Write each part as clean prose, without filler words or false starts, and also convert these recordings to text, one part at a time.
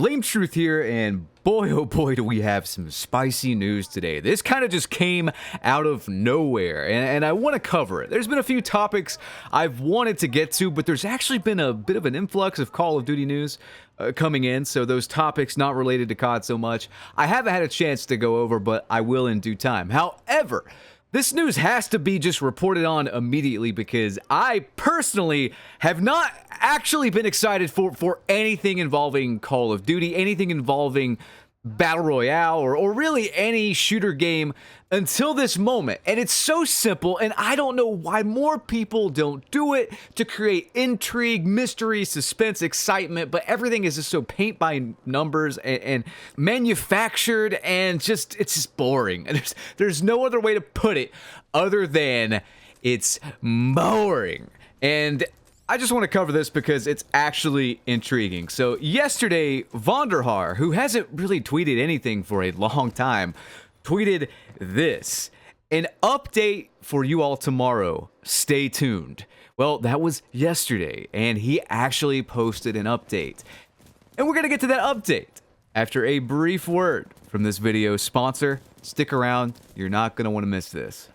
Blame Truth here, and boy oh boy do we have some spicy news today. This kind of just came out of nowhere, and I want to cover it. There's been a few topics I've wanted to get to, but there's actually been a bit of an influx of Call of Duty news coming in, so those topics not related to COD so much, I haven't had a chance to go over, but I will in due time. However, this news has to be just reported on immediately because I personally have not actually been excited for anything involving Call of Duty, anything involving Battle Royale, or really any shooter game until this moment. And it's so simple, and I don't know why more people don't do it to create intrigue, mystery, suspense, excitement, but everything is just so paint by numbers and manufactured, and just it's just boring. And there's no other way to put it other than it's boring. And I just want to cover this because it's actually intriguing. So yesterday, Vonderhaar, who hasn't really tweeted anything for a long time, tweeted this: an update for you all tomorrow. Stay tuned. Well, that was yesterday, and he actually posted an update. And we're going to get to that update after a brief word from this video's sponsor. Stick around. You're not going to want to miss this.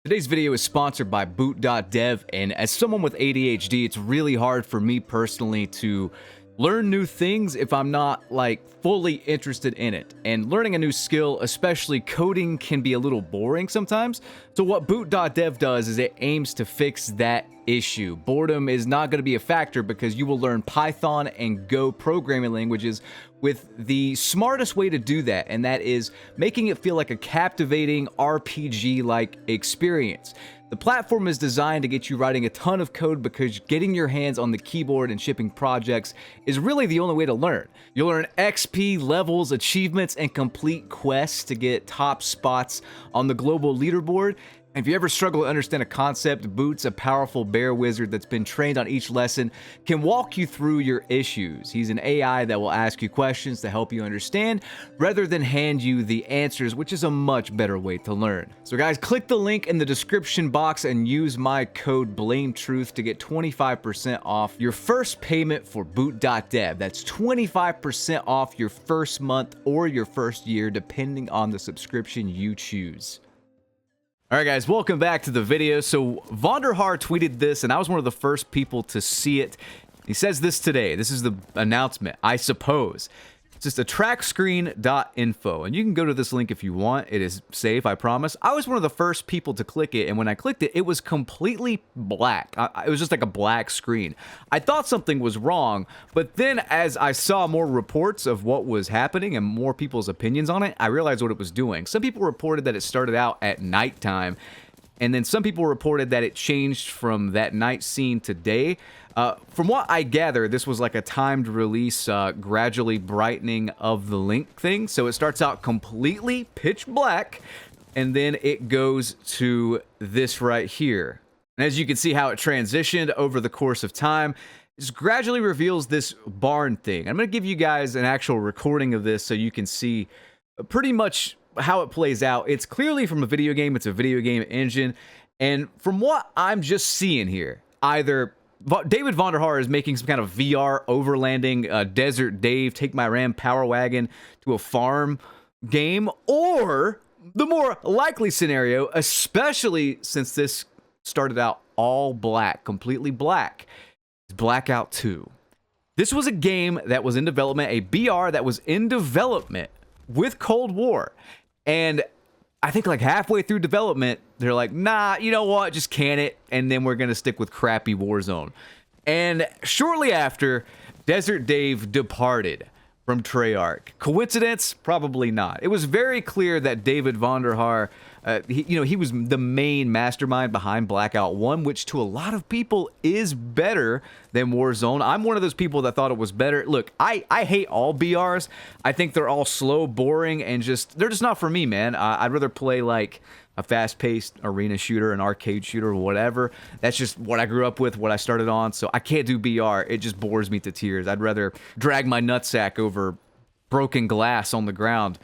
Today's video is sponsored by boot.dev, and as someone with ADHD, it's really hard for me personally to learn new things if I'm not like fully interested in it. And learning a new skill, especially coding, can be a little boring sometimes. So what boot.dev does is it aims to fix that issue. Boredom is not going to be a factor because you will learn Python and Go programming languages with the smartest way to do that, and that is making it feel like a captivating RPG-like experience. The platform is designed to get you writing a ton of code because getting your hands on the keyboard and shipping projects is really the only way to learn. You'll earn XP, levels, achievements, and complete quests to get top spots on the global leaderboard. And if you ever struggle to understand a concept, Boot's a powerful bear wizard that's been trained on each lesson, can walk you through your issues. He's an AI that will ask you questions to help you understand rather than hand you the answers, which is a much better way to learn. So guys, click the link in the description box and use my code BLAMETRUTH to get 25% off your first payment for boot.dev. That's 25% off your first month or your first year, depending on the subscription you choose. Alright guys, welcome back to the video. So Vonderhaar tweeted this, and I was one of the first people to see it. He says this today. This is the announcement, I suppose. It's just a trackscreen.info, and you can go to this link if you want. It is safe, I promise. I was one of the first people to click it, and when I clicked it, it was completely black. It was just like a black screen. I thought something was wrong, but then as I saw more reports of what was happening and more people's opinions on it, I realized what it was doing. Some people reported that it started out at nighttime, and then some people reported that it changed from that night scene to day. From what I gather, this was like a timed release, gradually brightening of the link thing. So it starts out completely pitch black, and then it goes to this right here. And as you can see how it transitioned over the course of time, it just gradually reveals this barn thing. I'm going to give you guys an actual recording of this so you can see pretty much how it plays out. It's clearly from a video game. It's a video game engine. And from what I'm just seeing here, either David Vonderhaar is making some kind of VR overlanding, Desert Dave, Take My Ram Power Wagon to a farm game, or the more likely scenario, especially since this started out all black, completely black, is Blackout 2. This was a game that was in development, a BR that was in development with Cold War, and I think like halfway through development, they're like, nah, you know what, just can it, and then we're going to stick with crappy Warzone. And shortly after, Desert Dave departed from Treyarch. Coincidence? Probably not. It was very clear that David Vonderhaar, he was the main mastermind behind Blackout 1, which to a lot of people is better than Warzone. I'm one of those people that thought it was better. Look, I hate all BRs. I think they're all slow, boring, and they're just not for me, man. I'd rather play like a fast-paced arena shooter, an arcade shooter, or whatever. That's just what I grew up with, what I started on, so I can't do BR. It just bores me to tears. I'd rather drag my nutsack over broken glass on the ground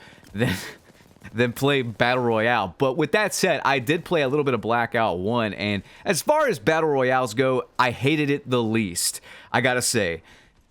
than play Battle Royale. But with that said, I did play a little bit of Blackout 1, and as far as Battle Royales go, I hated it the least, I gotta say.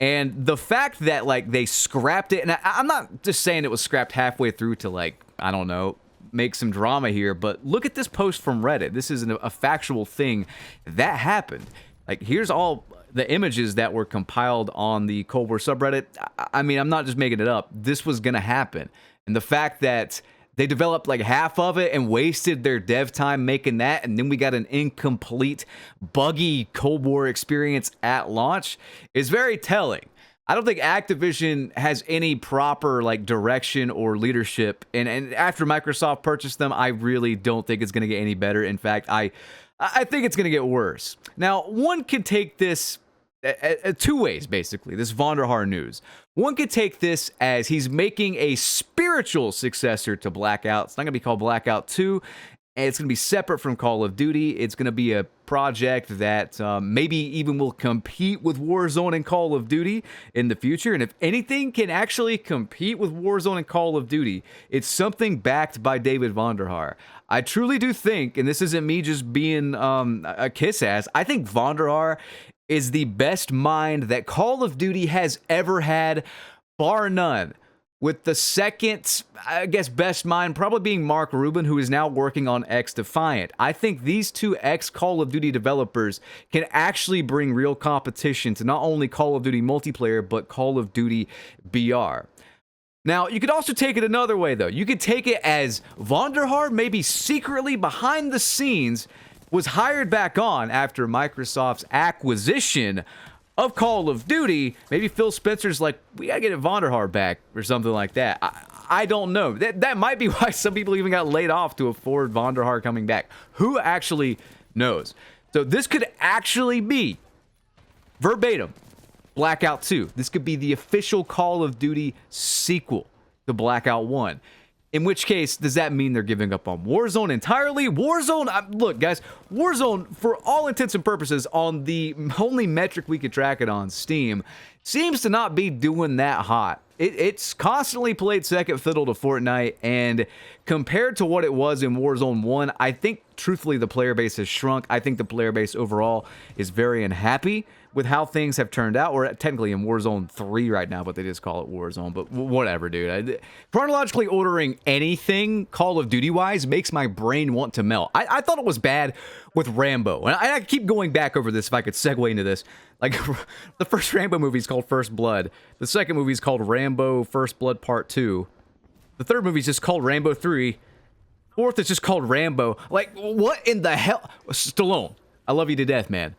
And the fact that, like, they scrapped it, and I'm not just saying it was scrapped halfway through to, like, I don't know, make some drama here, but look at this post from Reddit. This is a factual thing that happened. Like, here's all the images that were compiled on the Cold War subreddit. I mean, I'm not just making it up. This was going to happen. And the fact that they developed like half of it and wasted their dev time making that, and then we got an incomplete, buggy Cold War experience at launch is very telling. I don't think Activision has any proper like direction or leadership, and after Microsoft purchased them, I really don't think it's going to get any better. In fact, I think it's going to get worse. Now, one could take this two ways, basically, this Vonderhaar news. One could take this as he's making a spiritual successor to Blackout. It's not going to be called Blackout 2. And it's going to be separate from Call of Duty. It's going to be a project that maybe even will compete with Warzone and Call of Duty in the future. And if anything can actually compete with Warzone and Call of Duty, it's something backed by David Vonderhaar. I truly do think, and this isn't me just being a kiss ass, I think Vonderhaar is the best mind that Call of Duty has ever had, bar none. With the second, I guess, best mind probably being Mark Rubin, who is now working on X Defiant. I think these two ex-Call of Duty developers can actually bring real competition to not only Call of Duty multiplayer, but Call of Duty BR. Now, you could also take it another way, though. You could take it as Vonderhaar, maybe secretly behind the scenes, was hired back on after Microsoft's acquisition of Call of Duty. Maybe Phil Spencer's like, we gotta get Vonderhaar back or something like that. I don't know. That might be why some people even got laid off to afford Vonderhaar coming back. Who actually knows? So this could actually be verbatim Blackout 2. This could be the official Call of Duty sequel to Blackout 1. In which case, does that mean they're giving up on Warzone entirely? Warzone, look, guys, Warzone, for all intents and purposes, on the only metric we could track it on, Steam, seems to not be doing that hot. It's constantly played second fiddle to Fortnite, and compared to what it was in Warzone 1, I think, truthfully, the player base has shrunk. I think the player base overall is very unhappy with how things have turned out. We're technically in Warzone 3 right now, but they just call it Warzone. But whatever, dude. Chronologically ordering anything Call of Duty-wise makes my brain want to melt. I thought it was bad with Rambo. And I keep going back over this if I could segue into this. Like, the first Rambo movie is called First Blood. The second movie is called Rambo First Blood Part 2. The third movie is just called Rambo 3. Fourth is just called Rambo. Like, what in the hell? Stallone, I love you to death, man.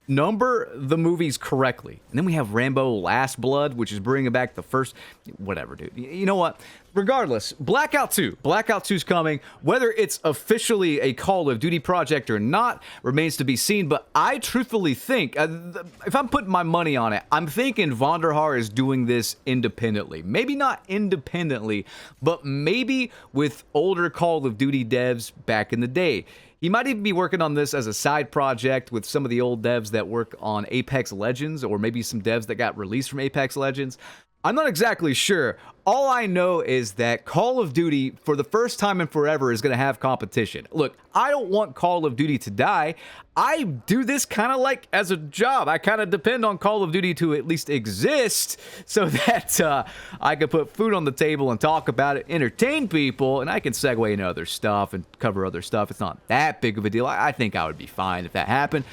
Number the movies correctly. And then we have Rambo Last Blood, which is bringing back the first... Whatever, dude. You know what? Regardless, Blackout 2. Blackout 2's coming. Whether it's officially a Call of Duty project or not remains to be seen, but I truthfully think, if I'm putting my money on it, I'm thinking Vonderhaar is doing this independently. Maybe not independently, but maybe with older Call of Duty devs back in the day. He might even be working on this as a side project with some of the old devs that work on Apex Legends, or maybe some devs that got released from Apex Legends. I'm not exactly sure. All I know is that Call of Duty, for the first time in forever, is going to have competition. Look, I don't want Call of Duty to die. I do this kind of like as a job. I kind of depend on Call of Duty to at least exist so that I can put food on the table and talk about it, entertain people, and I can segue into other stuff and cover other stuff. It's not that big of a deal. I think I would be fine if that happened.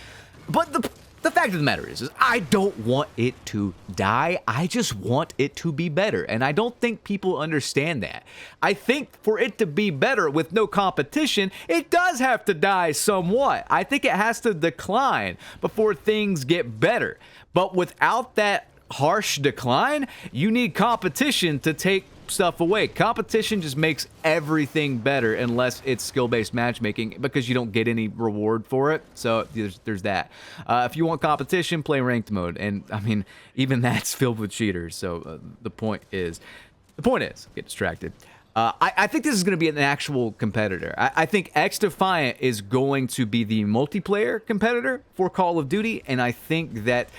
But the fact of the matter is I don't want it to die. I just want it to be better. And I don't think people understand that. I think for it to be better with no competition, it does have to die somewhat. I think it has to decline before things get better. But without that harsh decline, you need competition to take stuff away. Competition just makes everything better unless it's skill-based matchmaking, because you don't get any reward for it. So there's that. If you want competition, play ranked mode, and I mean, even that's filled with cheaters. So the point is, get distracted. I think this is going to be an actual competitor. I think X Defiant is going to be the multiplayer competitor for Call of Duty, and I think that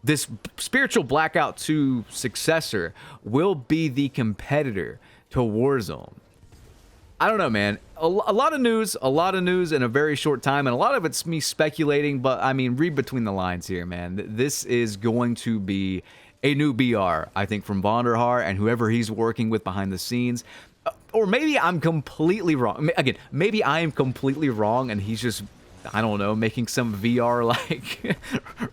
this spiritual Blackout 2 successor will be the competitor to Warzone. I don't know, man. A lot of news in a very short time, and a lot of it's me speculating, but I mean, read between the lines here, man. This is going to be a new BR, I think, from Vonderhaar and whoever he's working with behind the scenes. Or maybe I'm completely wrong. Again, maybe I am completely wrong and he's just, I don't know, making some VR like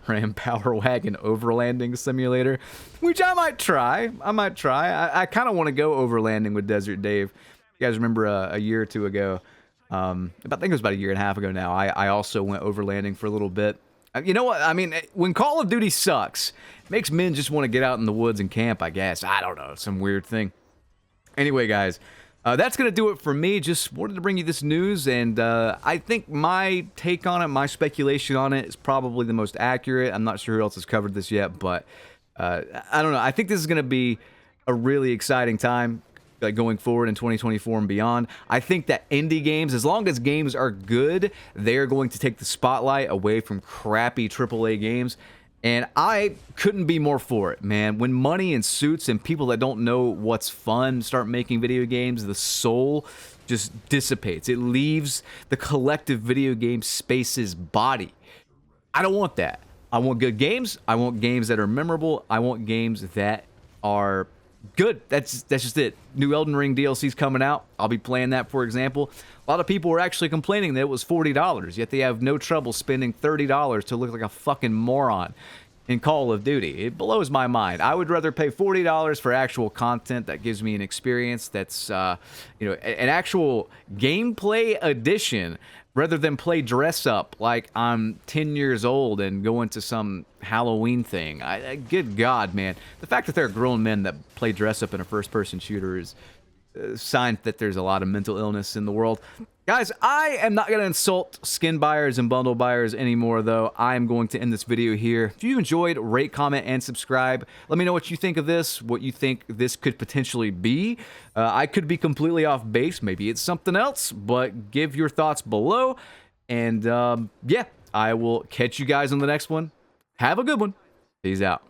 Ram Power Wagon overlanding simulator, which I might try. I kind of want to go overlanding with Desert Dave. You guys remember a year or two ago, I think it was about a year and a half ago now, I also went overlanding for a little bit. You know what? I mean, when Call of Duty sucks, it makes men just want to get out in the woods and camp, I guess. I don't know, some weird thing. Anyway, guys, that's going to do it for me. Just wanted to bring you this news, and I think my take on it, my speculation on it is probably the most accurate. I'm not sure who else has covered this yet, but I don't know. I think this is going to be a really exciting time going forward in 2024 and beyond. I think that indie games, as long as games are good, they're going to take the spotlight away from crappy AAA games. And I couldn't be more for it, man. When money and suits and people that don't know what's fun start making video games, the soul just dissipates. It leaves the collective video game space's body. I don't want that. I want good games. I want games that are memorable. I want games that are good. That's just it. New Elden Ring DLC's coming out. I'll be playing that, for example. A lot of people were actually complaining that it was $40, yet they have no trouble spending $30 to look like a fucking moron in Call of Duty. It blows my mind. I would rather pay $40 for actual content that gives me an experience that's, you know, an actual gameplay edition, rather than play dress up like I'm 10 years old and go into some Halloween thing. Good God, man. The fact that there are grown men that play dress up in a first-person shooter is a sign that there's a lot of mental illness in the world. Guys, I am not going to insult skin buyers and bundle buyers anymore, though. I am going to end this video here. If you enjoyed, rate, comment, and subscribe. Let me know what you think of this, what you think this could potentially be. I could be completely off base. Maybe it's something else, but give your thoughts below. And, yeah, I will catch you guys on the next one. Have a good one. Peace out.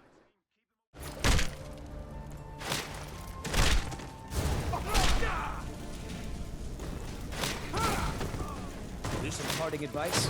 Some parting advice?